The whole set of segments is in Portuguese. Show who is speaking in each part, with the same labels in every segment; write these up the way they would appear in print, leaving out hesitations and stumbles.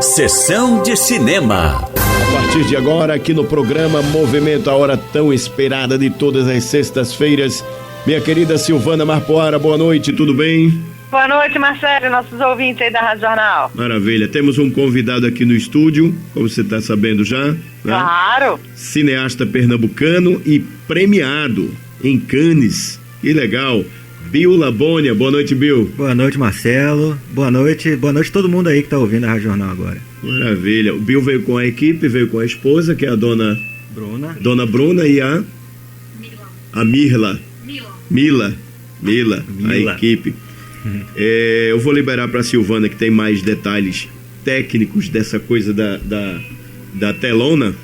Speaker 1: Sessão de cinema.
Speaker 2: A partir de agora, aqui no programa Movimento, a hora tão esperada de todas as sextas-feiras. Minha querida Silvana Marpoara, boa noite, tudo bem?
Speaker 3: Boa noite, Marcelo, nossos ouvintes aí da Rádio Jornal.
Speaker 2: Maravilha, temos um convidado aqui no estúdio, como você está sabendo já, né?
Speaker 3: Claro.
Speaker 2: Cineasta pernambucano e premiado em Cannes, que legal. Bill Labônia, boa noite, Bill.
Speaker 4: Boa noite, Marcelo, boa noite todo mundo aí que está ouvindo a Rádio Jornal agora.
Speaker 2: Maravilha, o Bill veio com a equipe, veio com a esposa, que é a dona Bruna e a Mirla. Mila, a equipe. Eu vou liberar para a Silvana, que tem mais detalhes técnicos dessa coisa da telona,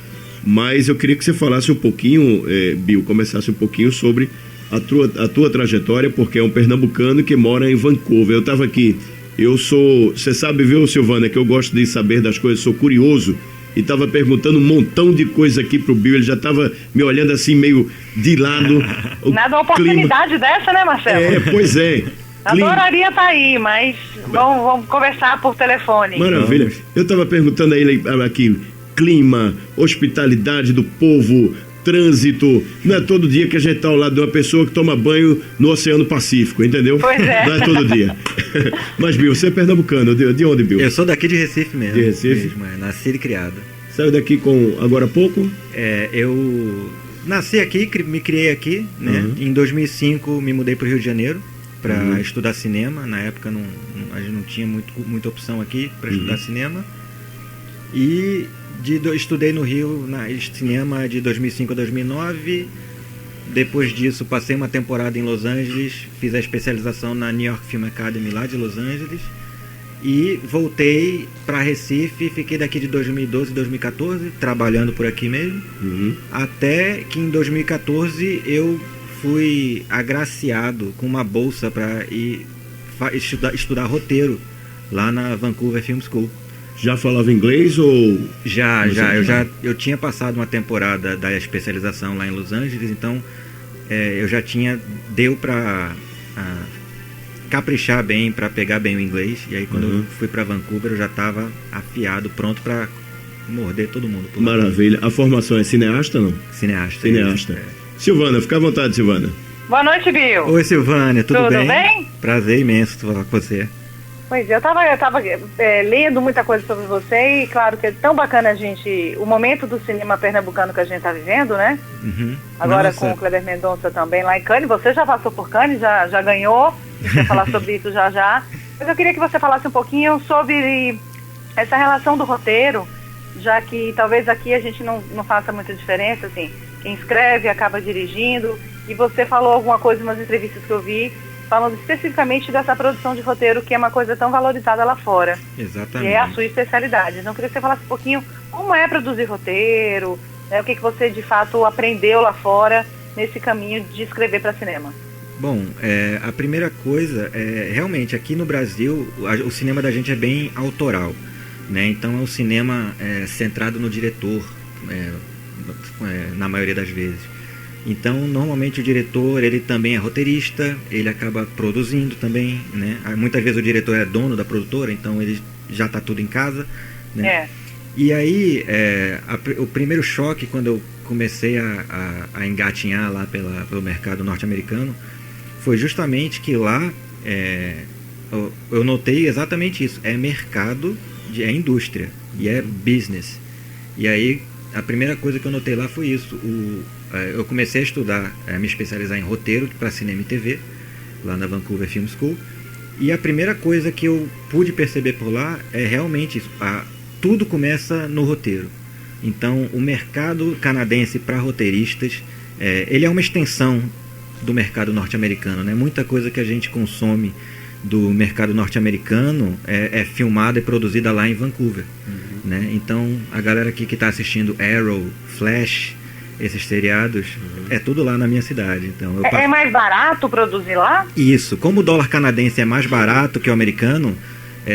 Speaker 2: mas eu queria que você falasse um pouquinho, Bill, começasse um pouquinho sobre a tua trajetória, porque é um pernambucano que mora em Vancouver. Eu estava aqui, você sabe, viu, Silvana, que eu gosto de saber das coisas, sou curioso, e estava perguntando um montão de coisa aqui pro Bill, ele já estava me olhando assim meio de lado.
Speaker 3: Nada, uma oportunidade dessa, né, Marcelo?
Speaker 2: Pois é.
Speaker 3: Adoraria estar aí, mas vamos conversar por telefone.
Speaker 2: Maravilha. Eu estava perguntando a ele aqui, clima, hospitalidade do povo, trânsito. Não é todo dia que a gente está ao lado de uma pessoa que toma banho no Oceano Pacífico, entendeu?
Speaker 3: Pois é.
Speaker 2: Não é todo dia. Mas, Bill, você é pernambucano. De onde, Bill?
Speaker 4: Eu sou daqui de Recife mesmo.
Speaker 2: De Recife?
Speaker 4: Nasci e criado.
Speaker 2: Saiu daqui agora há pouco?
Speaker 4: Eu nasci aqui, me criei aqui, né? Uhum. Em 2005 me mudei para o Rio de Janeiro para estudar cinema. Na época a gente não tinha muita opção aqui para estudar cinema. E estudei no Rio cinema de 2005 a 2009. Depois disso passei uma temporada em Los Angeles, fiz a especialização na New York Film Academy lá de Los Angeles e voltei para Recife. Fiquei daqui de 2012 a 2014 trabalhando por aqui mesmo, até que em 2014 eu fui agraciado com uma bolsa para ir estudar roteiro lá na Vancouver Film School.
Speaker 2: Já falava inglês ou...
Speaker 4: Já. Eu tinha passado uma temporada da especialização lá em Los Angeles, então eu já deu para caprichar bem, para pegar bem o inglês. E aí quando eu fui para Vancouver eu já estava afiado, pronto para morder todo mundo.
Speaker 2: Maravilha. A formação é cineasta, não?
Speaker 4: Cineasta.
Speaker 2: Silvana, fica à vontade, Silvana.
Speaker 3: Boa noite, Bill.
Speaker 4: Oi, Silvânia, tudo bem?
Speaker 3: Tudo bem?
Speaker 4: Prazer imenso falar com você.
Speaker 3: Pois é, eu tava lendo muita coisa sobre você e claro que é tão bacana o momento do cinema pernambucano que a gente está vivendo, né? Agora Nossa. Com o Kleber Mendonça também lá em Cannes. Você já passou por Cannes, já ganhou, a gente vai falar sobre isso já. Mas eu queria que você falasse um pouquinho sobre essa relação do roteiro, já que talvez aqui a gente não faça muita diferença, assim, quem escreve acaba dirigindo, e você falou alguma coisa nas entrevistas que eu vi, falando especificamente dessa produção de roteiro, que é uma coisa tão valorizada lá fora.
Speaker 4: Exatamente.
Speaker 3: Que é a sua especialidade. Então, eu queria que você falasse um pouquinho como é produzir roteiro, o que você, de fato, aprendeu lá fora nesse caminho de escrever para cinema.
Speaker 4: Bom, a primeira coisa realmente, aqui no Brasil, o cinema da gente é bem autoral, né? Então, é um cinema centrado no diretor, na maioria das vezes. Então, normalmente o diretor, ele também é roteirista, ele acaba produzindo também, né? Muitas vezes o diretor é dono da produtora, então ele já está tudo em casa, né? E aí, o primeiro choque, quando eu comecei a engatinhar lá pelo mercado norte-americano, foi justamente que lá eu notei exatamente isso, mercado, é indústria, e é business. E aí, a primeira coisa que eu notei lá foi isso. Eu comecei a estudar, me especializar em roteiro para cinema e TV, lá na Vancouver Film School. E a primeira coisa que eu pude perceber por lá é realmente isso. Tudo começa no roteiro. Então, o mercado canadense para roteiristas, ele é uma extensão do mercado norte-americano, né? Muita coisa que a gente consome do mercado norte-americano é filmada e produzida lá em Vancouver, né? Então, a galera aqui que está assistindo Arrow, Flash, esses seriados, é tudo lá na minha cidade. Então,
Speaker 3: é mais barato produzir lá?
Speaker 4: Isso. Como o dólar canadense é mais barato que o americano,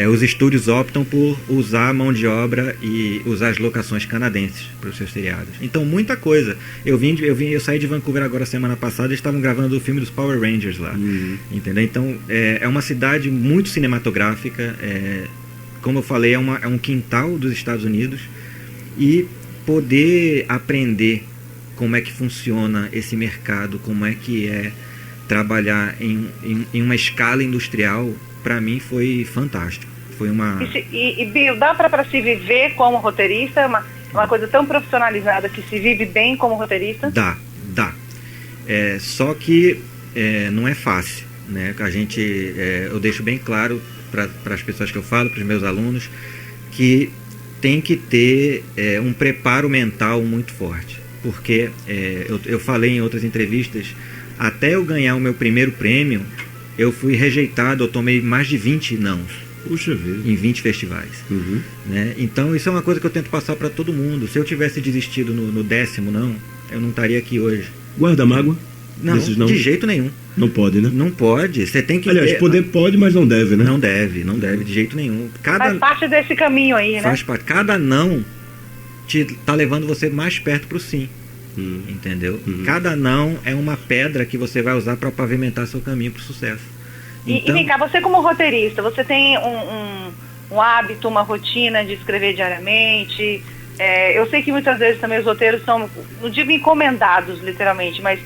Speaker 4: os estúdios optam por usar a mão de obra e usar as locações canadenses para os seus seriados. Então, muita coisa. Eu saí de Vancouver agora semana passada e estavam gravando o filme dos Power Rangers lá. Entendeu? Então, é uma cidade muito cinematográfica, como eu falei, é um quintal dos Estados Unidos, e poder aprender como é que funciona esse mercado, como é que é trabalhar em uma escala industrial, para mim foi fantástico. Foi uma...
Speaker 3: E Bill, dá para se viver como roteirista? É uma coisa tão profissionalizada que se vive bem como roteirista?
Speaker 4: Dá. Só que não é fácil, né? Eu deixo bem claro para as pessoas que eu falo, para os meus alunos, que tem que ter um preparo mental muito forte. Porque eu falei em outras entrevistas, até eu ganhar o meu primeiro prêmio, eu fui rejeitado, eu tomei mais de 20 nãos.
Speaker 2: Puxa vida.
Speaker 4: Em 20 festivais.
Speaker 2: Uhum.
Speaker 4: Né? Então isso é uma coisa que eu tento passar para todo mundo. Se eu tivesse desistido no 10º não, eu não estaria aqui hoje.
Speaker 2: Guarda mágoa?
Speaker 4: Não, de jeito nenhum.
Speaker 2: Não pode, né?
Speaker 4: Não pode. Você tem que...
Speaker 2: Aliás, poder pode, mas não deve, né?
Speaker 4: Não deve, de jeito nenhum.
Speaker 3: Faz parte desse caminho aí, né?
Speaker 4: Faz parte. Cada não tá levando você mais perto pro sim. Entendeu? Cada não é uma pedra que você vai usar para pavimentar seu caminho pro sucesso.
Speaker 3: Então... E vem cá, você como roteirista, você tem um hábito, uma rotina de escrever diariamente? Eu sei que muitas vezes também os roteiros são, não digo encomendados literalmente, mas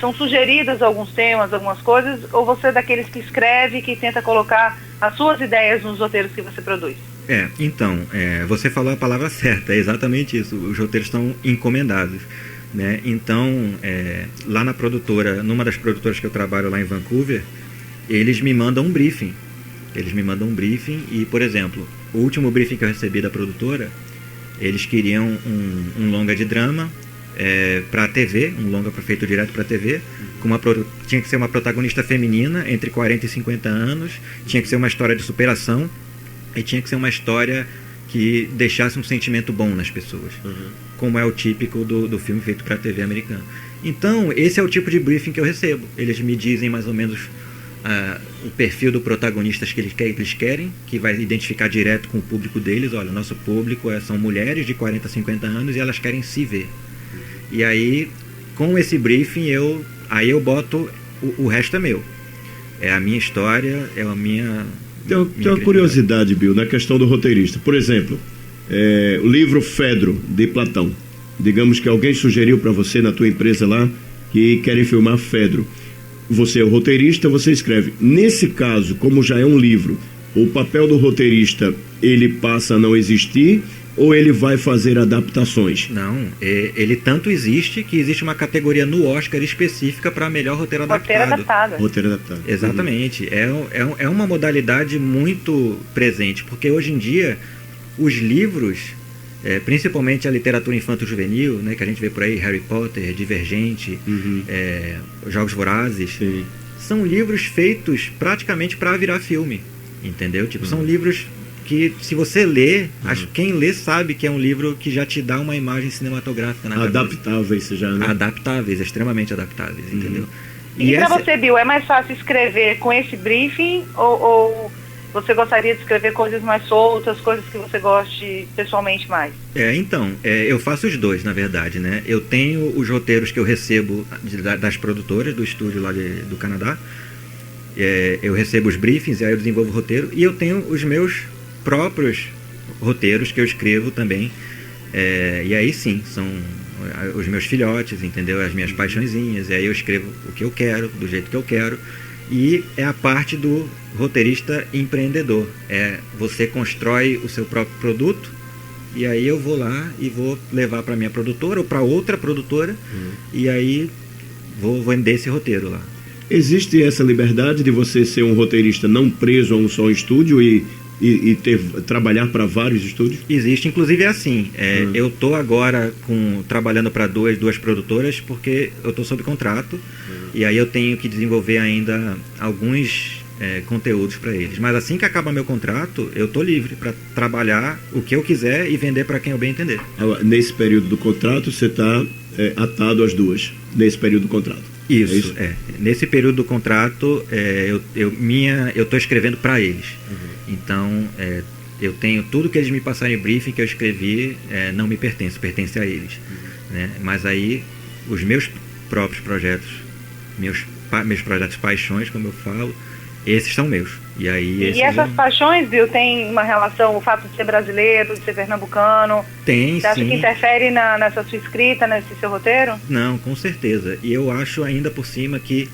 Speaker 3: são sugeridos alguns temas, algumas coisas, ou você é daqueles que escreve, que tenta colocar as suas ideias nos roteiros que você produz?
Speaker 4: Então, você falou a palavra certa, é exatamente isso, os roteiros estão encomendados. Né? Então, lá na produtora, numa das produtoras que eu trabalho lá em Vancouver, eles me mandam um briefing. E, por exemplo, o último briefing que eu recebi da produtora, eles queriam um longa de drama para a TV, um longa feito direto para a TV, tinha que ser uma protagonista feminina entre 40 e 50 anos, tinha que ser uma história de superação e tinha que ser uma história que deixasse um sentimento bom nas pessoas, como é o típico do filme feito para a TV americana. Então, esse é o tipo de briefing que eu recebo. Eles me dizem mais ou menos o perfil do protagonista que eles querem, que vai identificar direto com o público deles. Olha, o nosso público são mulheres de 40 a 50 anos e elas querem se ver. E aí, com esse briefing, eu boto o resto é meu. É a minha história, é a minha... Tem
Speaker 2: uma curiosidade, Bill, na questão do roteirista. Por exemplo, o livro Fedro, de Platão. Digamos que alguém sugeriu para você na tua empresa lá que querem filmar Fedro. Você é o roteirista, você escreve. Nesse caso, como já é um livro, o papel do roteirista, ele passa a não existir ou ele vai fazer adaptações?
Speaker 4: Não, ele tanto existe que existe uma categoria no Oscar específica para melhor roteiro adaptado.
Speaker 2: Roteiro adaptado.
Speaker 4: Exatamente. É uma modalidade muito presente, porque hoje em dia os livros, principalmente a literatura infanto-juvenil, né, que a gente vê por aí, Harry Potter, Divergente, Jogos Vorazes, sim, são livros feitos praticamente para virar filme, entendeu? Tipo, são livros que, se você lê, quem lê sabe que é um livro que já te dá uma imagem cinematográfica na
Speaker 2: adaptáveis, já, né?
Speaker 4: Adaptáveis, extremamente adaptáveis, entendeu?
Speaker 3: E para você, Bill, é mais fácil escrever com esse briefing ou você gostaria de escrever coisas mais soltas, coisas que você goste pessoalmente mais?
Speaker 4: Então, eu faço os dois, na verdade, né? Eu tenho os roteiros que eu recebo das produtoras do estúdio lá do Canadá. Eu recebo os briefings e aí eu desenvolvo o roteiro. E eu tenho os meus próprios roteiros que eu escrevo também. E aí sim, são os meus filhotes, entendeu? As minhas paixõezinhas. E aí eu escrevo o que eu quero, do jeito que eu quero. E é a parte do roteirista empreendedor. Você constrói o seu próprio produto e aí eu vou lá e vou levar para minha produtora ou para outra produtora e aí vou vender esse roteiro lá.
Speaker 2: Existe essa liberdade de você ser um roteirista não preso a um só estúdio e trabalhar para vários estúdios?
Speaker 4: Existe, inclusive é assim. Eu estou agora trabalhando para duas produtoras porque eu estou sob contrato e aí eu tenho que desenvolver ainda alguns conteúdos para eles. Mas assim que acaba meu contrato, eu estou livre para trabalhar o que eu quiser e vender para quem eu bem entender.
Speaker 2: Nesse período do contrato, você está atado às duas, nesse período do contrato?
Speaker 4: Isso. Nesse período do contrato, eu estou escrevendo para eles. Então, eu tenho tudo que eles me passarem em briefing que eu escrevi, não me pertence a eles. Né? Mas aí, os meus próprios projetos, meus projetos paixões, como eu falo, Esses são meus. E aí
Speaker 3: e essas paixões, Bill, tem uma relação, o fato de ser brasileiro, de ser pernambucano?
Speaker 4: Tem,
Speaker 3: Você acha
Speaker 4: sim.
Speaker 3: que interfere nessa sua escrita, nesse seu roteiro?
Speaker 4: Não, com certeza. E eu acho ainda por cima que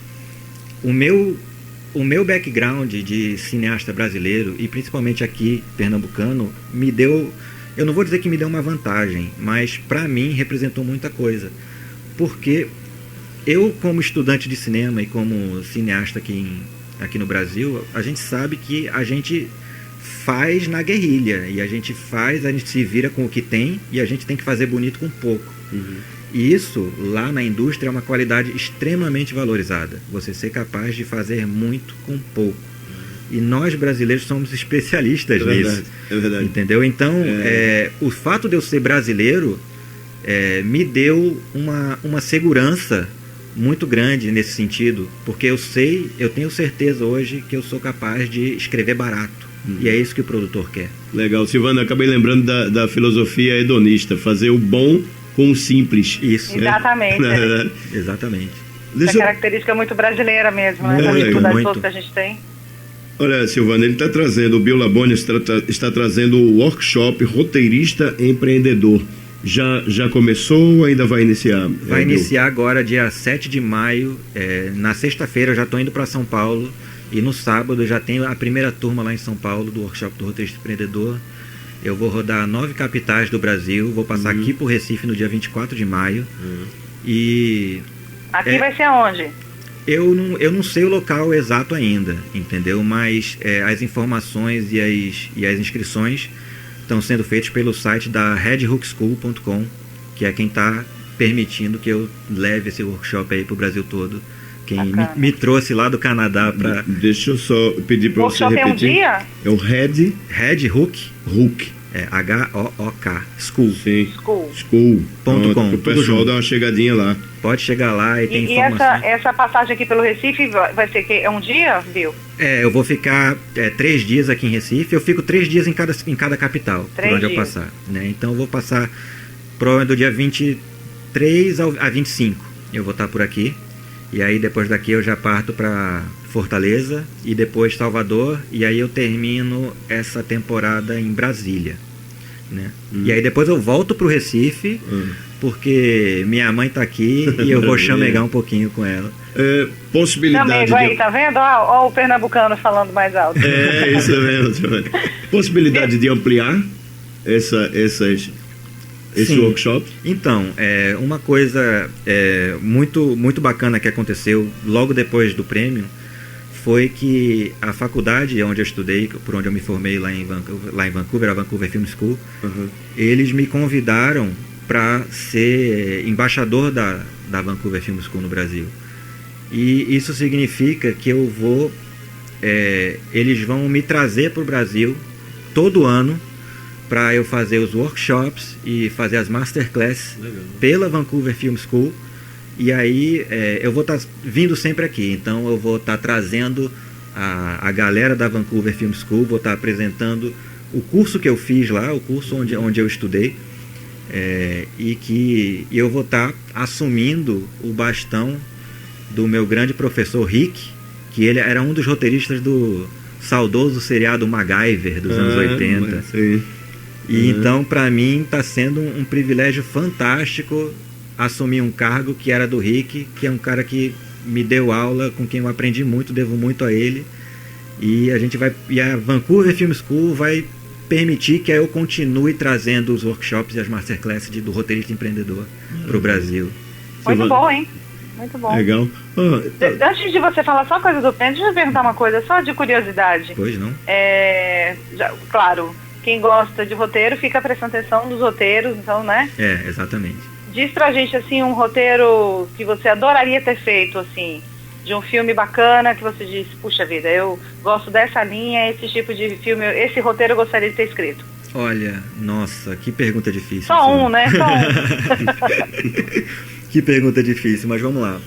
Speaker 4: o meu background de cineasta brasileiro, e principalmente aqui, pernambucano, me deu... Eu não vou dizer que me deu uma vantagem, mas para mim representou muita coisa. Porque eu, como estudante de cinema e como cineasta aqui no Brasil, a gente sabe que a gente faz na guerrilha. E a gente se vira com o que tem e a gente tem que fazer bonito com pouco.
Speaker 2: Uhum.
Speaker 4: E isso, lá na indústria, é uma qualidade extremamente valorizada. Você ser capaz de fazer muito com pouco. E nós, brasileiros, somos especialistas nisso.
Speaker 2: É verdade.
Speaker 4: Entendeu? Então, o fato de eu ser brasileiro me deu uma segurança muito grande nesse sentido. Porque eu tenho certeza hoje que eu sou capaz de escrever barato. E é isso que o produtor quer.
Speaker 2: Legal. Silvana, acabei lembrando da filosofia hedonista. Fazer o bom com o simples.
Speaker 4: Isso.
Speaker 3: Exatamente.
Speaker 4: Exatamente.
Speaker 3: Essa característica muito brasileira mesmo, né? Das pessoas que a gente tem.
Speaker 2: Olha, Silvana, ele está trazendo, o Bill Labone está trazendo o workshop Roteirista Empreendedor. Já começou ou ainda vai iniciar?
Speaker 4: Vai iniciar agora, dia 7 de maio. Na sexta-feira eu já estou indo para São Paulo. E no sábado eu já tenho a primeira turma lá em São Paulo do workshop do Roteirista Empreendedor. Eu vou rodar 9 capitais do Brasil. Vou passar aqui por Recife no dia 24 de maio. E...
Speaker 3: Aqui vai ser aonde?
Speaker 4: Eu não sei o local exato ainda, entendeu? Mas as informações e as inscrições estão sendo feitas pelo site da redhookschool.com, que é quem está permitindo que eu leve esse workshop aí para o Brasil todo. Quem me trouxe lá do Canadá para...
Speaker 2: Deixa eu só pedir para você repetir.
Speaker 3: O workshop é um dia?
Speaker 2: É o
Speaker 4: Red Hook.
Speaker 2: Hook.
Speaker 4: H-O-O-K. School.
Speaker 2: Sim. School.com. O pessoal dá uma chegadinha lá.
Speaker 4: Pode chegar lá e tem informação.
Speaker 3: E essa passagem aqui pelo Recife vai ser que é um dia, Bill?
Speaker 4: Eu vou ficar 3 dias aqui em Recife. Eu fico 3 dias em cada capital, por onde eu passar. Né? Então eu vou passar provavelmente do dia 23 a 25. Eu vou estar por aqui. E aí depois daqui eu já parto para Fortaleza e depois Salvador. E aí eu termino essa temporada em Brasília. Né? E aí depois eu volto pro Recife, porque minha mãe tá aqui e eu vou chamegar um pouquinho com ela.
Speaker 2: Possibilidade
Speaker 3: Chamego aí, tá vendo? Ó, o pernambucano falando mais alto.
Speaker 2: Isso mesmo. Possibilidade de ampliar esse workshop?
Speaker 4: Então, uma coisa muito, muito bacana que aconteceu logo depois do prêmio foi que a faculdade onde eu estudei, por onde eu me formei lá em Vancouver, a Vancouver Film School, eles me convidaram para ser embaixador da Vancouver Film School no Brasil. E isso significa que eles vão me trazer para o Brasil todo ano para eu fazer os workshops e fazer as masterclasses pela Vancouver Film School. E aí eu vou estar vindo sempre aqui, então eu vou estar trazendo a galera da Vancouver Film School, vou estar apresentando o curso que eu fiz lá, o curso onde eu estudei, e eu vou estar assumindo o bastão do meu grande professor Rick, que ele era um dos roteiristas do saudoso seriado MacGyver dos anos 80.
Speaker 2: Sim.
Speaker 4: E então, para mim, está sendo um privilégio fantástico assumir um cargo que era do Rick, que é um cara que me deu aula, com quem eu aprendi muito, devo muito a ele. E a Vancouver Film School vai permitir que eu continue trazendo os workshops e as masterclasses do roteirista empreendedor para o Brasil.
Speaker 3: Muito bom, hein? Muito bom.
Speaker 2: Legal.
Speaker 3: Antes de você falar só coisa do prêmio, deixa eu perguntar uma coisa, só de curiosidade.
Speaker 4: Pois não?
Speaker 3: Claro, quem gosta de roteiro fica prestando atenção nos roteiros, então, né?
Speaker 4: Exatamente.
Speaker 3: Diz pra gente, assim, um roteiro que você adoraria ter feito, assim, de um filme bacana, que você diz, puxa vida, eu gosto dessa linha, esse tipo de filme, esse roteiro eu gostaria de ter escrito.
Speaker 4: Olha, nossa, que pergunta difícil.
Speaker 3: Só
Speaker 4: assim.
Speaker 3: um, né? Só um.
Speaker 4: Que pergunta difícil, mas vamos lá.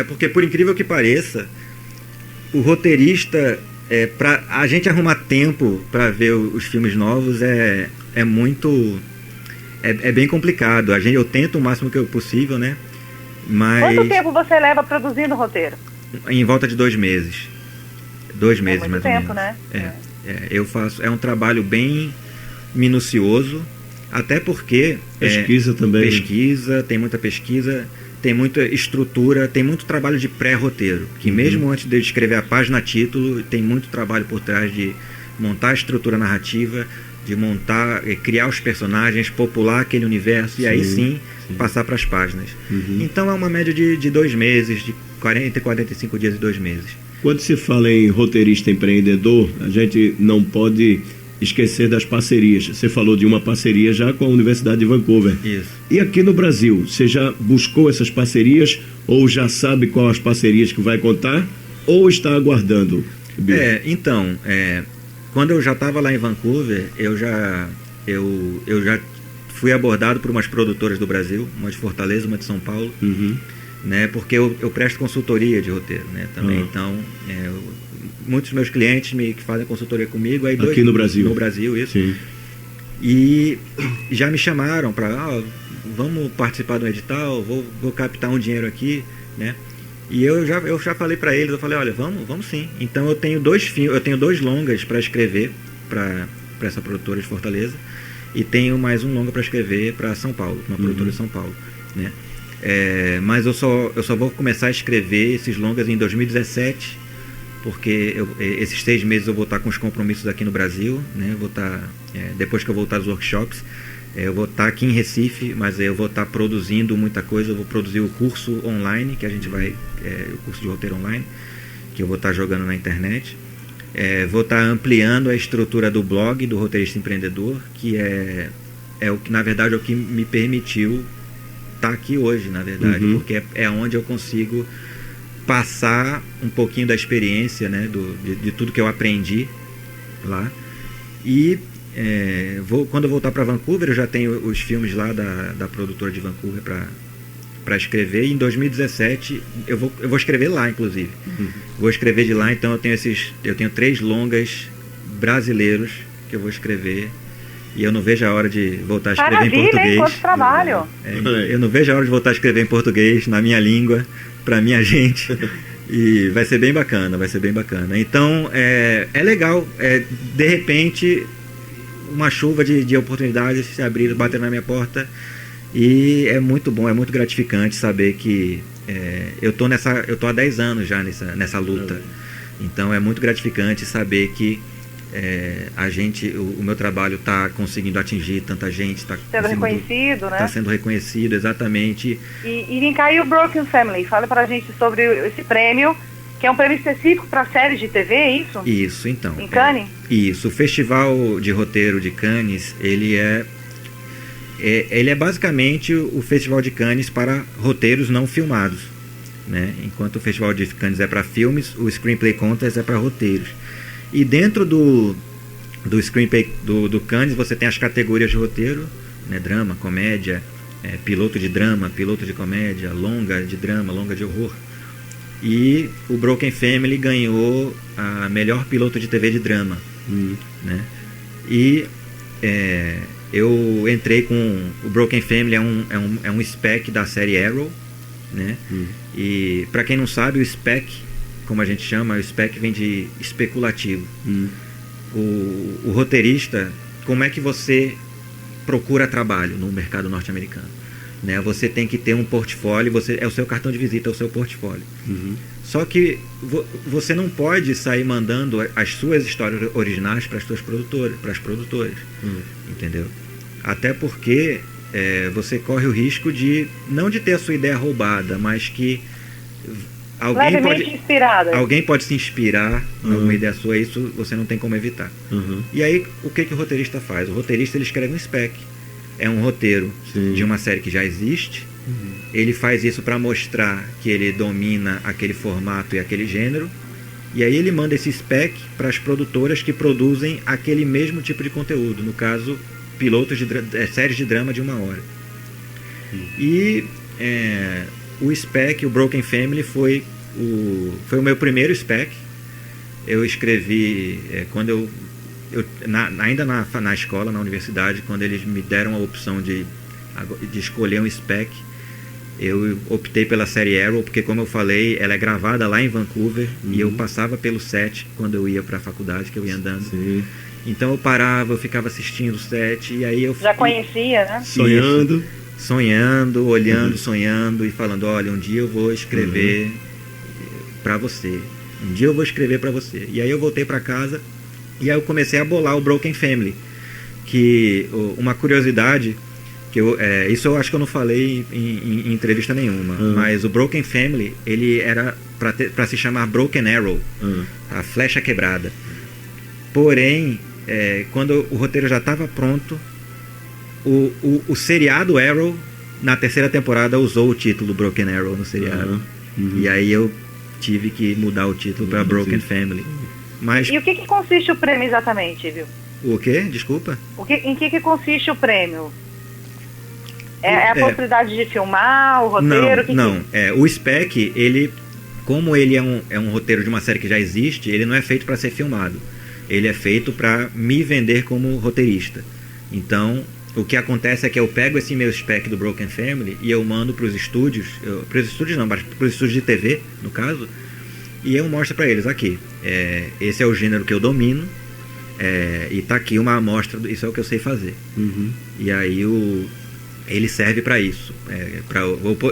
Speaker 4: Porque, por incrível que pareça, o roteirista, pra a gente arrumar tempo para ver os filmes novos é muito... É bem complicado. Eu tento o máximo que é possível, né? Mas...
Speaker 3: Quanto tempo você leva produzindo o roteiro?
Speaker 4: em volta de 2 meses. 2 meses,
Speaker 3: muito
Speaker 4: mais
Speaker 3: tempo,
Speaker 4: ou menos.
Speaker 3: Né?
Speaker 4: Eu faço... É um trabalho bem minucioso, até porque...
Speaker 2: Pesquisa também.
Speaker 4: Pesquisa, tem muita pesquisa, tem muita estrutura, tem muito trabalho de pré-roteiro, que mesmo antes de escrever a página título, tem muito trabalho por trás de montar a estrutura narrativa, de montar, criar os personagens, popular aquele universo, e aí sim passar para as páginas. Então é uma média de 2 meses, de 40 e 45 dias e 2 meses.
Speaker 2: Quando se fala em roteirista empreendedor, a gente não pode esquecer das parcerias. Você falou de uma parceria já com a Universidade de Vancouver.
Speaker 4: Isso.
Speaker 2: E aqui no Brasil, você já buscou essas parcerias ou já sabe quais as parcerias que vai contar ou está aguardando?
Speaker 4: Então, quando eu já estava lá em Vancouver, eu já fui abordado por umas produtoras do Brasil, uma de Fortaleza, uma de São Paulo, né, porque eu presto consultoria de roteiro, né, também. Então, muitos meus clientes que fazem consultoria comigo, aí
Speaker 2: aqui no Brasil.
Speaker 4: No Brasil, isso.
Speaker 2: Sim.
Speaker 4: E já me chamaram para, vamos participar do edital, vou captar um dinheiro aqui, né? E eu já falei para eles, eu falei, olha, vamos sim. Então eu tenho 2 longas para escrever para essa produtora de Fortaleza e tenho mais um longa para escrever para São Paulo, uma produtora de São Paulo, né? Mas eu só vou começar a escrever esses longas em 2017, porque esses 6 meses eu vou estar com os compromissos aqui no Brasil, né? Vou estar, depois que eu voltar dos workshops, eu vou estar aqui em Recife, mas eu vou estar produzindo muita coisa. Eu vou produzir o curso online, que a gente vai, o curso de roteiro online, que eu vou estar jogando na internet. Vou estar ampliando a estrutura do blog do Roteirista Empreendedor, que é o que, na verdade, é o que me permitiu estar aqui hoje, na verdade, porque é onde eu consigo passar um pouquinho da experiência, né, de tudo que eu aprendi lá. E quando eu voltar para Vancouver, eu já tenho os filmes lá da produtora de Vancouver para escrever, e em 2017 eu vou escrever lá, inclusive. Vou escrever de lá, então eu tenho 3 longas brasileiros que eu vou escrever, e eu não vejo a hora de voltar a escrever em português.
Speaker 3: Hein? Quanto trabalho!
Speaker 4: Eu não vejo a hora de voltar a escrever em português, na minha língua, para minha gente. E vai ser bem bacana, Então, é legal, de repente, uma chuva de oportunidades se abriram, bateram na minha porta, e é muito bom, é muito gratificante saber que eu tô há 10 anos já nessa luta. Então é muito gratificante saber que o meu trabalho está conseguindo atingir tanta gente, está
Speaker 3: sendo reconhecido, né?
Speaker 4: Está sendo reconhecido, exatamente.
Speaker 3: E vem cá, e o Broken Family, fala pra gente sobre esse prêmio, que é um prêmio específico para séries de TV, é isso?
Speaker 4: Isso, então.
Speaker 3: Em Cannes?
Speaker 4: Isso, o Festival de Roteiro de Cannes, ele é basicamente o Festival de Cannes para roteiros não filmados, né? Enquanto o Festival de Cannes é para filmes, o Screenplay Contest é para roteiros. E dentro do Screenplay do Cannes você tem as categorias de roteiro, né? Drama, comédia, piloto de drama, piloto de comédia, longa de drama, longa de horror. E o Broken Family ganhou a melhor piloto de TV de drama, né? E eu entrei com o Broken Family, é um spec da série Arrow, né? E para quem não sabe, o spec, como a gente chama, o spec vem de especulativo. O roteirista, como é que você procura trabalho no mercado norte-americano, né? Você tem que ter um portfólio, é o seu cartão de visita, é o seu portfólio. Só que você não pode sair mandando as suas histórias originais para as suas produtoras, para as produtoras, entendeu? Até porque você corre o risco não de ter a sua ideia roubada, mas que alguém pode se inspirar em alguma ideia sua, isso você não tem como evitar. E aí, o que o roteirista faz? O roteirista, ele escreve um spec. É um roteiro de uma série que já existe. Ele faz isso para mostrar que ele domina aquele formato e aquele gênero. E aí ele manda esse spec para as produtoras que produzem aquele mesmo tipo de conteúdo. No caso, pilotos de séries de drama de 1 hora. E o spec, o Broken Family, foi o meu primeiro spec. Eu escrevi quando ainda na escola, na universidade, quando eles me deram a opção de escolher um spec, eu optei pela série Arrow, porque, como eu falei, ela é gravada lá em Vancouver, e eu passava pelo set quando eu ia para a faculdade, que eu ia andando.
Speaker 2: Sim.
Speaker 4: Então eu parava, eu ficava assistindo o set, e aí eu...
Speaker 3: Já conhecia, né?
Speaker 4: Sonhando, olhando, sonhando, e falando, olha, um dia eu vou escrever para você. Um dia eu vou escrever para você. E aí eu voltei para casa, e aí eu comecei a bolar o Broken Family, que uma curiosidade... isso eu acho que eu não falei em entrevista nenhuma, mas o Broken Family, ele era para se chamar Broken Arrow, a flecha quebrada. Porém, quando o roteiro já estava pronto, o seriado Arrow, na terceira temporada, usou o título Broken Arrow no seriado. E aí eu tive que mudar o título para Broken Family. Mas...
Speaker 3: E o que consiste o prêmio exatamente, viu?
Speaker 4: O quê? Desculpa?
Speaker 3: Em que consiste o prêmio? É a possibilidade de filmar o roteiro?
Speaker 4: Não. O spec, ele, como ele é um roteiro de uma série que já existe, ele não é feito para ser filmado. Ele é feito para me vender como roteirista. Então, o que acontece é que eu pego esse meu spec do Broken Family e eu mando para os estúdios, para os estúdios de TV, no caso, e eu mostro para eles, aqui, esse é o gênero que eu domino, e tá aqui uma amostra, isso é o que eu sei fazer. E aí ele serve para isso.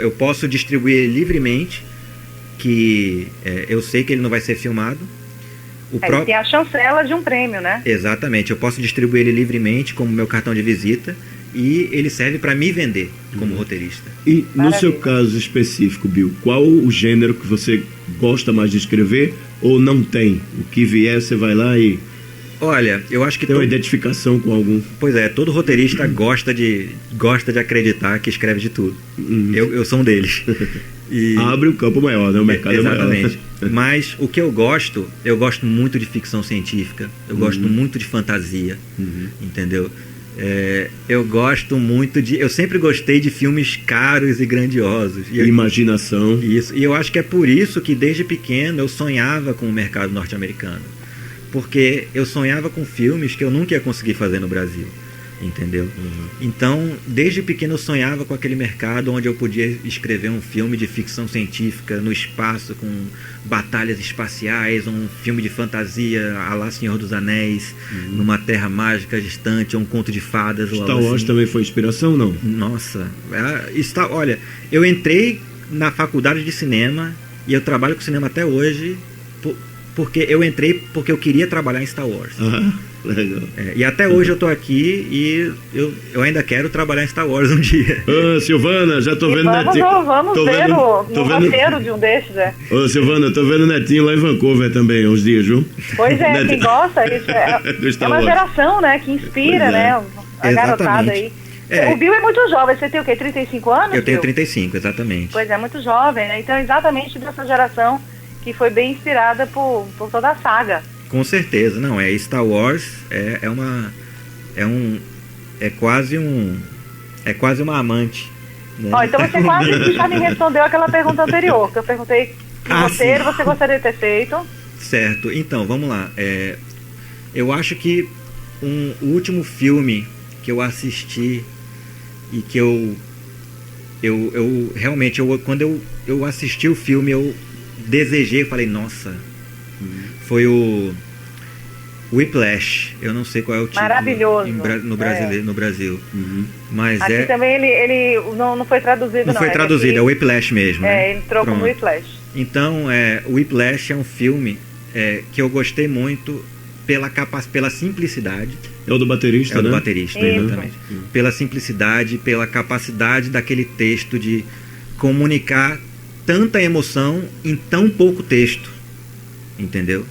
Speaker 4: Eu posso distribuir ele livremente, que eu sei que ele não vai ser filmado.
Speaker 3: Ele tem a chancela de um prêmio, né?
Speaker 4: Exatamente. Eu posso distribuir ele livremente como meu cartão de visita, e ele serve para me vender como roteirista.
Speaker 2: E no seu caso específico, Bill, qual o gênero que você gosta mais de escrever ou não tem? O que vier, você vai lá e...
Speaker 4: Olha, eu acho que...
Speaker 2: Tem uma identificação com algum...
Speaker 4: Pois é, todo roteirista gosta de acreditar que escreve de tudo. Eu sou um deles. E...
Speaker 2: Abre o campo maior, né? O mercado
Speaker 4: exatamente.
Speaker 2: É maior.
Speaker 4: Mas o que eu gosto muito de ficção científica, eu gosto muito de fantasia, entendeu? Eu gosto muito de... Eu sempre gostei de filmes caros e grandiosos.
Speaker 2: Imaginação.
Speaker 4: Isso. E eu acho que é por isso que desde pequeno eu sonhava com o mercado norte-americano. Porque eu sonhava com filmes que eu nunca ia conseguir fazer no Brasil, entendeu? Então, desde pequeno eu sonhava com aquele mercado onde eu podia escrever um filme de ficção científica no espaço, com batalhas espaciais, um filme de fantasia à la Senhor dos Anéis, numa terra mágica distante, ou um conto de fadas.
Speaker 2: Star Wars assim. Também foi inspiração, não?
Speaker 4: Nossa, olha, eu entrei na faculdade de cinema e eu trabalho com cinema até hoje... Porque eu entrei porque eu queria trabalhar em Star Wars.
Speaker 2: Legal.
Speaker 4: E até hoje eu tô aqui e eu ainda quero trabalhar em Star Wars um dia.
Speaker 2: Silvana, já tô vendo Netinho.
Speaker 3: Vamos ver no roteiro de um desses,
Speaker 2: Silvana, tô vendo Netinho lá em Vancouver também, uns dias, viu?
Speaker 3: Pois é, quem gosta, isso é uma geração, né, que inspira, né, a garotada aí. O Bill é muito jovem, você tem o quê, 35 anos?
Speaker 4: Eu tenho 35, exatamente.
Speaker 3: Pois é, muito jovem, né, então exatamente dessa geração que foi bem inspirada por toda a saga. Com
Speaker 4: certeza, não, Star Wars é quase uma amante, né?
Speaker 3: Então você quase já me respondeu aquela pergunta anterior, que eu perguntei que roteiro você gostaria de ter feito.
Speaker 4: Certo, então, vamos lá. Eu acho que o último filme que eu assisti e que eu realmente, quando eu assisti o filme, eu desejei, falei, nossa, foi o Whiplash. Eu não sei qual é o título.
Speaker 3: Maravilhoso.
Speaker 4: No Brasil. Mas
Speaker 3: aqui também ele não foi traduzido,
Speaker 4: não foi traduzido, é o Whiplash mesmo, né?
Speaker 3: Ele entrou como Whiplash.
Speaker 4: Então, o Whiplash é um filme que eu gostei muito pela simplicidade.
Speaker 2: É o do baterista, né?
Speaker 4: É o do baterista, exatamente. Pela simplicidade, pela capacidade daquele texto de comunicar tanta emoção em tão pouco texto, entendeu?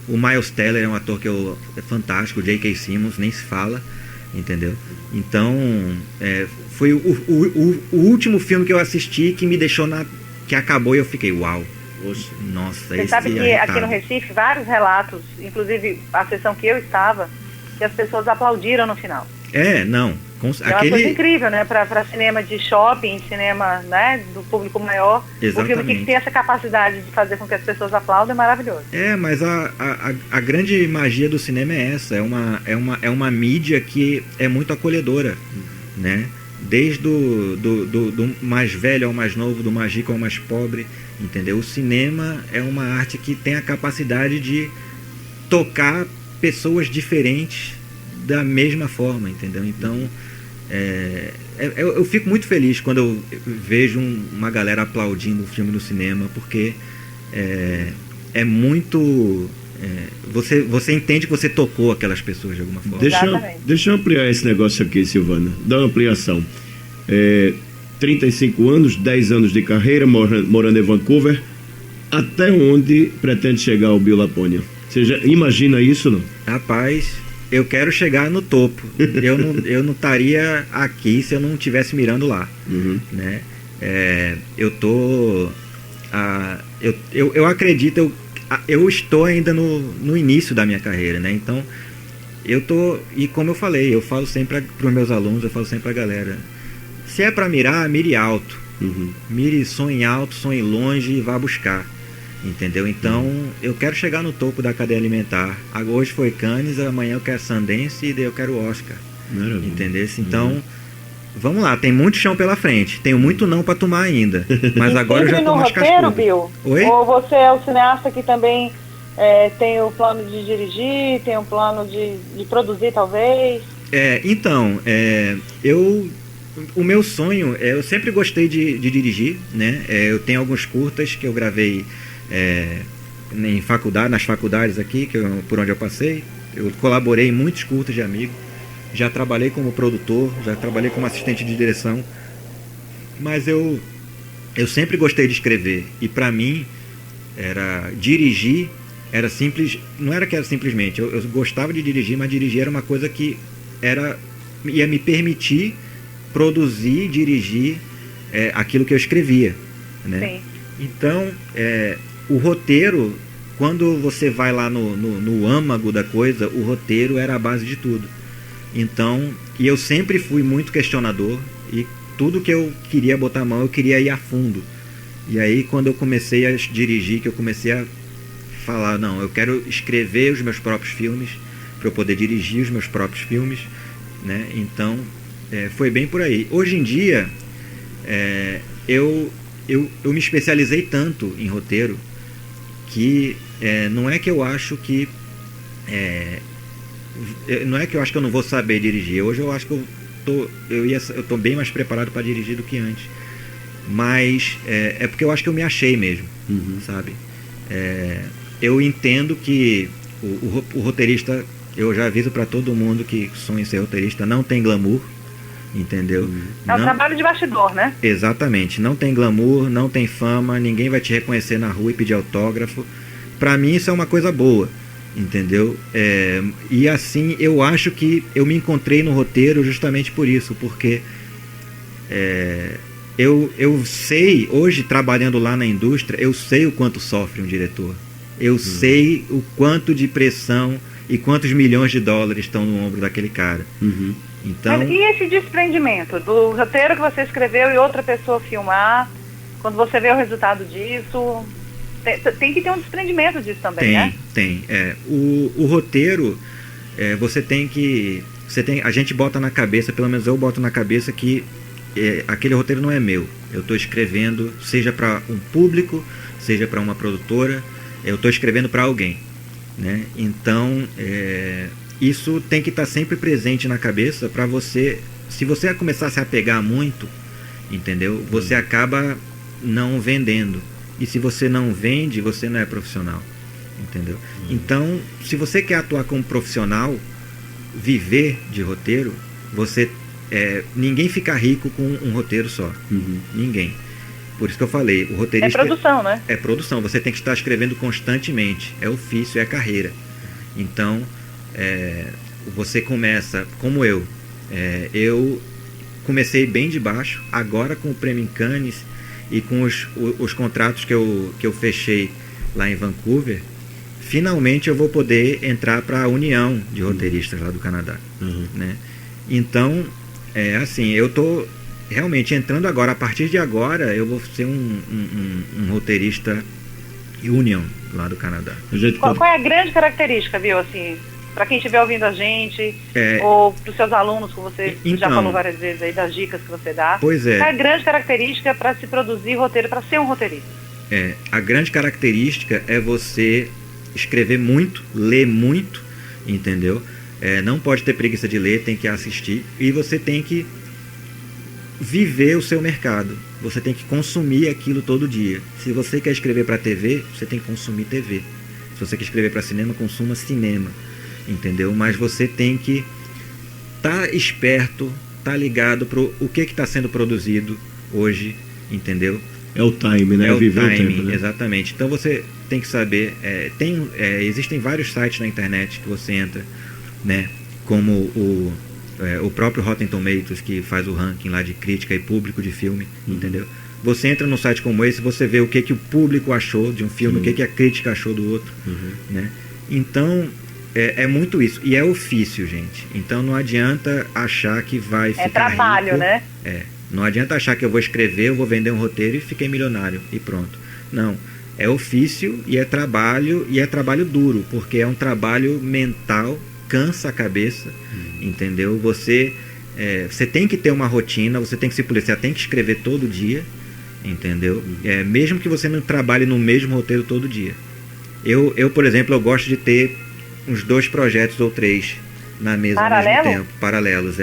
Speaker 4: O Miles Teller é um ator que é fantástico, o J.K. Simmons nem se fala, entendeu? Então, foi o último filme que eu assisti que me deixou que acabou e eu fiquei, uau. Nossa,
Speaker 3: você sabe que aqui no Recife, vários relatos, inclusive a sessão que eu estava, que as pessoas aplaudiram no final.
Speaker 4: Não.
Speaker 3: É uma coisa incrível, né? Para cinema de shopping, cinema, né, do público maior.
Speaker 4: Exatamente.
Speaker 3: O filme que tem essa capacidade de fazer com que as pessoas aplaudam é maravilhoso.
Speaker 4: Mas a grande magia do cinema é essa. É uma mídia que é muito acolhedora, né? desde do mais velho ao mais novo, do mais rico ao mais pobre, entendeu? O cinema é uma arte que tem a capacidade de tocar pessoas diferentes da mesma forma, entendeu? Então, eu fico muito feliz quando eu vejo uma galera aplaudindo o filme no cinema, porque é muito... você entende que você tocou aquelas pessoas de alguma forma.
Speaker 2: Deixa eu ampliar esse negócio aqui, Silvana. Dá uma ampliação. 35 anos, 10 anos de carreira, morando em Vancouver. Até onde pretende chegar o Bill Lapônia? Você já imagina isso, não?
Speaker 4: Rapaz, eu quero chegar no topo. Eu não estaria aqui se eu não estivesse mirando lá. Né? Eu acredito, eu estou ainda no início da minha carreira, né? Então, e como eu falei, eu falo sempre para os meus alunos, eu falo sempre para a galera, se é para mirar, mire alto. Mire, sonhe alto, sonhe longe e vá buscar. Entendeu? Então, eu quero chegar no topo da cadeia alimentar. Hoje foi Cannes, amanhã eu quero Sundance e daí eu quero Oscar.
Speaker 2: Maravilha.
Speaker 4: Entendeu? Então, vamos lá, tem muito chão pela frente. Tenho muito não para tomar ainda. Mas agora eu já tô mais cascudo.
Speaker 3: Bill?
Speaker 4: Oi? Ou
Speaker 3: você é o cineasta que também tem o plano de dirigir, tem o plano de produzir, talvez?
Speaker 4: Então, o meu sonho, eu sempre gostei de dirigir, né? Eu tenho alguns curtas que eu gravei nas faculdades aqui, por onde eu passei. Eu colaborei em muitos curtas de amigo. Já trabalhei como produtor, já trabalhei como assistente de direção. Mas eu sempre gostei de escrever. E para mim, dirigir era simples. Não era que era simplesmente. Eu gostava de dirigir, mas dirigir era uma coisa que ia me permitir produzir, dirigir aquilo que eu escrevia, né?
Speaker 3: Sim.
Speaker 4: Então, o roteiro, quando você vai lá no âmago da coisa, o roteiro era a base de tudo. Então, e eu sempre fui muito questionador, e tudo que eu queria botar a mão, eu queria ir a fundo. E aí, quando eu comecei a dirigir, que eu comecei a falar, não, eu quero escrever os meus próprios filmes, para eu poder dirigir os meus próprios filmes, né? Então, foi bem por aí. Hoje em dia, eu me especializei tanto em roteiro que não é que eu acho que não é que eu acho que eu não vou saber dirigir. Hoje eu acho que eu tô bem mais preparado para dirigir do que antes. Mas é porque eu acho que eu me achei mesmo, sabe? Eu entendo que o roteirista, eu já aviso para todo mundo que sonha em ser roteirista, não tem glamour. Entendeu?
Speaker 3: É um trabalho de bastidor, né?
Speaker 4: Exatamente. Não tem glamour, não tem fama, ninguém vai te reconhecer na rua e pedir autógrafo. Pra mim isso é uma coisa boa, entendeu? E assim, eu acho que eu me encontrei no roteiro justamente por isso, porque eu sei, hoje trabalhando lá na indústria, eu sei o quanto sofre um diretor. Eu sei o quanto de pressão e quantos milhões de dólares estão no ombro daquele cara. Então,
Speaker 3: mas e esse desprendimento do roteiro que você escreveu e outra pessoa filmar, quando você vê o resultado disso, tem que ter um desprendimento disso também, né?
Speaker 4: Tem. O roteiro, a gente bota na cabeça, pelo menos eu boto na cabeça que aquele roteiro não é meu. Eu estou escrevendo, seja para um público, seja para uma produtora, eu estou escrevendo para alguém, né? Então, isso tem que estar sempre presente na cabeça para você. Se você começar a se apegar muito, entendeu? Você acaba não vendendo. E se você não vende, você não é profissional, entendeu? Então, se você quer atuar como profissional, viver de roteiro, ninguém fica rico com um roteiro só. Ninguém. Por isso que eu falei, o roteirista...
Speaker 3: É produção, né?
Speaker 4: É produção. Você tem que estar escrevendo constantemente. É ofício, é carreira. Então, você começa, como eu comecei bem de baixo, agora com o prêmio em Cannes e com os contratos que eu fechei lá em Vancouver, finalmente eu vou poder entrar para a União de Roteiristas lá do Canadá, né? Então, assim, eu tô realmente entrando agora, a partir de agora eu vou ser um roteirista Union lá do Canadá.
Speaker 3: Qual é a grande característica, viu, assim, para quem estiver ouvindo a gente, ou para os seus alunos, que você já falou várias vezes aí, das dicas que você dá.
Speaker 4: Pois é.
Speaker 3: Qual é a grande característica para se produzir roteiro, para ser um roteirista?
Speaker 4: A grande característica é você escrever muito, ler muito, entendeu? Não pode ter preguiça de ler, tem que assistir, e você tem que viver o seu mercado. Você tem que consumir aquilo todo dia. Se você quer escrever para TV, você tem que consumir TV. Se você quer escrever para cinema, consuma cinema, entendeu? Mas você tem que estar esperto, estar ligado para o que está sendo produzido hoje, entendeu?
Speaker 2: É o time, né?
Speaker 4: Viver
Speaker 2: o tempo, né?
Speaker 4: Exatamente. Então você tem que saber, existem vários sites na internet que você entra, né? Como o próprio Rotten Tomatoes, que faz o ranking lá de crítica e público de filme, entendeu? Você entra num site como esse, você vê o que o público achou de um filme, o que a crítica achou do outro, né? Então, é muito isso. E é ofício, gente. Então não adianta achar que vai ficar
Speaker 3: trabalho,
Speaker 4: rico,
Speaker 3: né?
Speaker 4: Não adianta achar que eu vou escrever, eu vou vender um roteiro e fiquei milionário e pronto. Não. É ofício e é trabalho duro, porque é um trabalho mental, cansa a cabeça, entendeu? Você tem que ter uma rotina, você tem que se policiar, tem que escrever todo dia, entendeu? Mesmo que você não trabalhe no mesmo roteiro todo dia. Eu, por exemplo, eu gosto de ter uns 2 projetos ou 3 na mesa ao mesmo tempo, paralelos,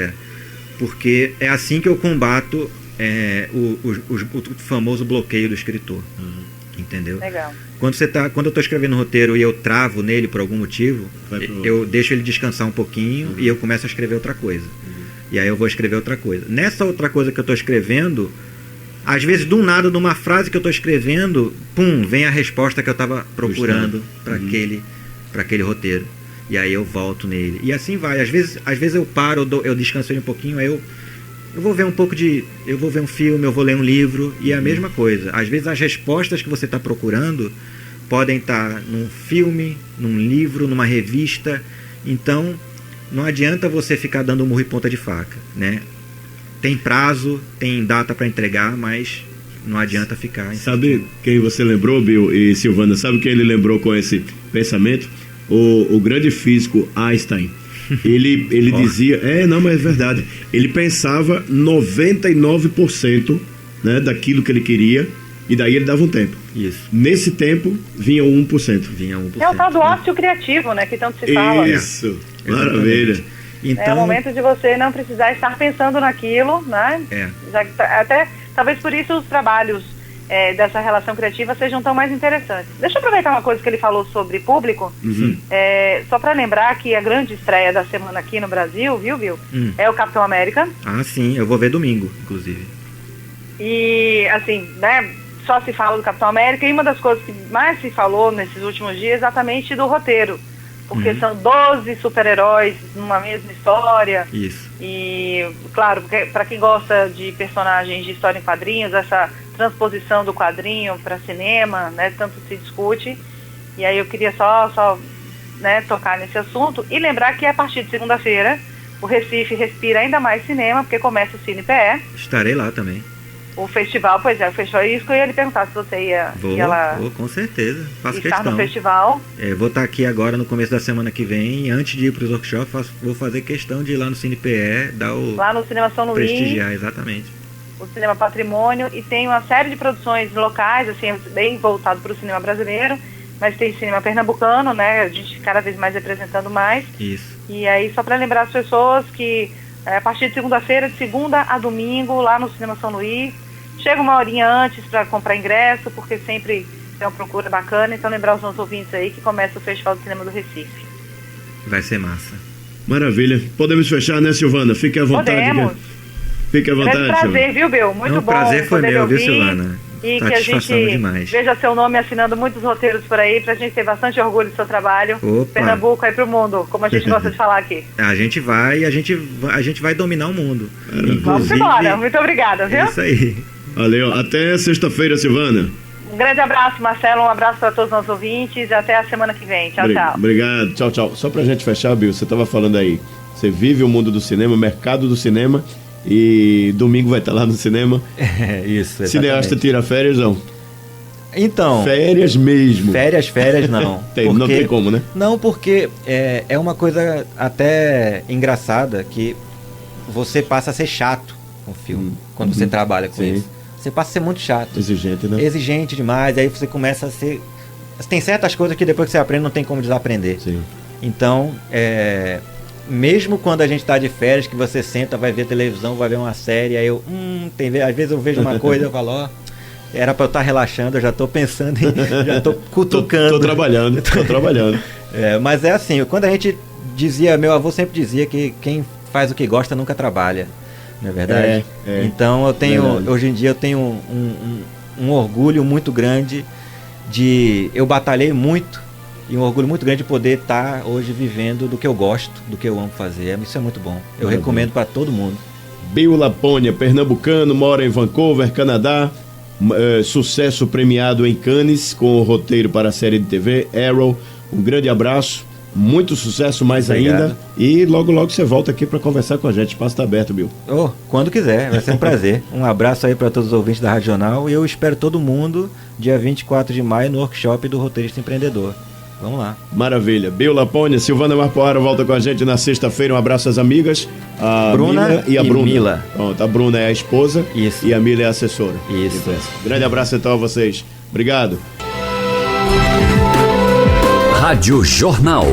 Speaker 4: porque é assim que eu combato o famoso bloqueio do escritor, entendeu?
Speaker 3: Legal.
Speaker 4: Quando eu estou escrevendo um roteiro e eu travo nele por algum motivo, eu deixo ele descansar um pouquinho e eu começo a escrever outra coisa. E aí eu vou escrever outra coisa. Nessa outra coisa que eu estou escrevendo, às vezes, do nada, numa frase que eu estou escrevendo, vem a resposta que eu estava procurando para aquele roteiro. E aí eu volto nele. E assim vai. Às vezes eu paro, eu descanso um pouquinho, aí eu vou ver eu vou ver um filme, eu vou ler um livro, e é a mesma coisa. Às vezes as respostas que você está procurando podem estar num filme, num livro, numa revista. Então, não adianta você ficar dando murro e ponta de faca, né? Tem prazo, tem data para entregar, mas não adianta ficar.
Speaker 2: Sabe quem você lembrou, Bill e Silvana? Sabe quem ele lembrou com esse pensamento? O grande físico Einstein. Ele dizia... mas é verdade. Ele pensava 99%, né, daquilo que ele queria, e daí ele dava um tempo.
Speaker 4: Isso.
Speaker 2: Nesse tempo, vinha o 1%.
Speaker 3: É o tal do ócio criativo, né, que tanto se fala.
Speaker 2: Isso, maravilha.
Speaker 3: Então, é o momento de você não precisar estar pensando naquilo, né? Até, talvez por isso os trabalhos dessa relação criativa sejam tão mais interessantes. Deixa eu aproveitar uma coisa que ele falou sobre público, só para lembrar que a grande estreia da semana aqui no Brasil, viu, Bill? É o Capitão América.
Speaker 4: Ah, sim, eu vou ver domingo, inclusive.
Speaker 3: E, assim, né, só se fala do Capitão América, e uma das coisas que mais se falou nesses últimos dias é exatamente do roteiro. Porque são 12 super-heróis numa mesma história.
Speaker 4: Isso.
Speaker 3: E, claro, para quem gosta de personagens de história em quadrinhos, essa transposição do quadrinho para cinema, né, tanto se discute. E aí eu queria só né, tocar nesse assunto e lembrar que a partir de segunda-feira o Recife respira ainda mais cinema, porque começa o Cine PE.
Speaker 4: Estarei lá também.
Speaker 3: O festival, o festival, isso que eu ia lhe perguntar se você ia lá.
Speaker 4: Vou, com certeza, faço
Speaker 3: estar
Speaker 4: questão.
Speaker 3: No festival.
Speaker 4: Vou estar aqui agora no começo da semana que vem, e antes de ir para os workshops, vou fazer questão de ir lá no Cine PE, lá no Cinema São Luís. Prestigiar, exatamente.
Speaker 3: O Cinema Patrimônio, e tem uma série de produções locais, assim, bem voltado para o cinema brasileiro, mas tem cinema pernambucano, né, a gente cada vez mais representando mais.
Speaker 4: Isso.
Speaker 3: E aí, só para lembrar as pessoas que a partir de segunda-feira, de segunda a domingo, lá no Cinema São Luís, chega uma horinha antes para comprar ingresso, porque sempre tem uma procura bacana, então lembrar os nossos ouvintes aí que começa o Festival de Cinema do Recife.
Speaker 4: Vai ser massa.
Speaker 2: Maravilha. Podemos fechar, né, Silvana? Fique à vontade.
Speaker 3: Podemos.
Speaker 2: Fique à vontade,
Speaker 3: Silvana. Prazer, viu, Bill? Muito bom.
Speaker 4: O prazer foi meu, viu, Silvana?
Speaker 3: E que a gente veja seu nome assinando muitos roteiros por aí, pra gente ter bastante orgulho do seu trabalho.
Speaker 4: Opa.
Speaker 3: Pernambuco aí pro mundo, como a gente gosta de falar aqui.
Speaker 4: A gente vai dominar o mundo.
Speaker 3: Vamos embora. Muito obrigada, viu?
Speaker 4: É isso aí.
Speaker 2: Valeu. Até sexta-feira, Silvana.
Speaker 3: Um grande abraço, Marcelo. Um abraço para todos os nossos ouvintes e até a semana que vem. Tchau, tchau.
Speaker 2: Obrigado. Tchau, tchau. Só pra gente fechar, Bill, você tava falando aí. Você vive o mundo do cinema, o mercado do cinema, e domingo vai estar lá no cinema.
Speaker 4: Isso, exatamente.
Speaker 2: Cineasta tira férias, não?
Speaker 4: Então...
Speaker 2: Férias mesmo.
Speaker 4: Férias não.
Speaker 2: Não tem como, né?
Speaker 4: Não, porque é uma coisa até engraçada que você passa a ser chato com o filme, quando você trabalha com isso. Você passa a ser muito chato.
Speaker 2: Exigente, né?
Speaker 4: Exigente demais, aí você começa a ser... Tem certas coisas que depois que você aprende não tem como desaprender.
Speaker 2: Sim.
Speaker 4: Então, mesmo quando a gente está de férias, que você senta, vai ver televisão, vai ver uma série, aí eu... às vezes eu vejo uma coisa e eu falo, era para eu estar relaxando, eu já estou pensando já estou cutucando.
Speaker 2: Tô trabalhando.
Speaker 4: Mas é assim, quando a gente dizia, meu avô sempre dizia que quem faz o que gosta nunca trabalha, não é verdade? Então hoje em dia eu tenho um orgulho muito grande eu batalhei muito e um orgulho muito grande de poder estar hoje vivendo do que eu gosto, do que eu amo fazer. Isso é muito bom. Eu recomendo para todo mundo.
Speaker 2: Bill Lapônia, pernambucano, mora em Vancouver, Canadá. Sucesso premiado em Cannes com o roteiro para a série de TV Arrow. Um grande abraço, muito sucesso mais ainda. E logo você volta aqui para conversar com a gente. O espaço está aberto, Bill.
Speaker 4: Quando quiser, vai ser um prazer. Um abraço aí para todos os ouvintes da Rádio Jornal e eu espero todo mundo dia 24 de maio no workshop do Roteirista Empreendedor. Vamos lá.
Speaker 2: Maravilha. Bill Lapônia, Silvana Marpoara volta com a gente na sexta-feira. Um abraço às amigas, a
Speaker 4: Bruna
Speaker 2: e a Bruna.
Speaker 4: Mila.
Speaker 2: Pronto, a Bruna é a esposa.
Speaker 4: Isso.
Speaker 2: E a Mila é a assessora.
Speaker 4: Isso.
Speaker 2: Grande abraço então a vocês. Obrigado.
Speaker 1: Rádio Jornal.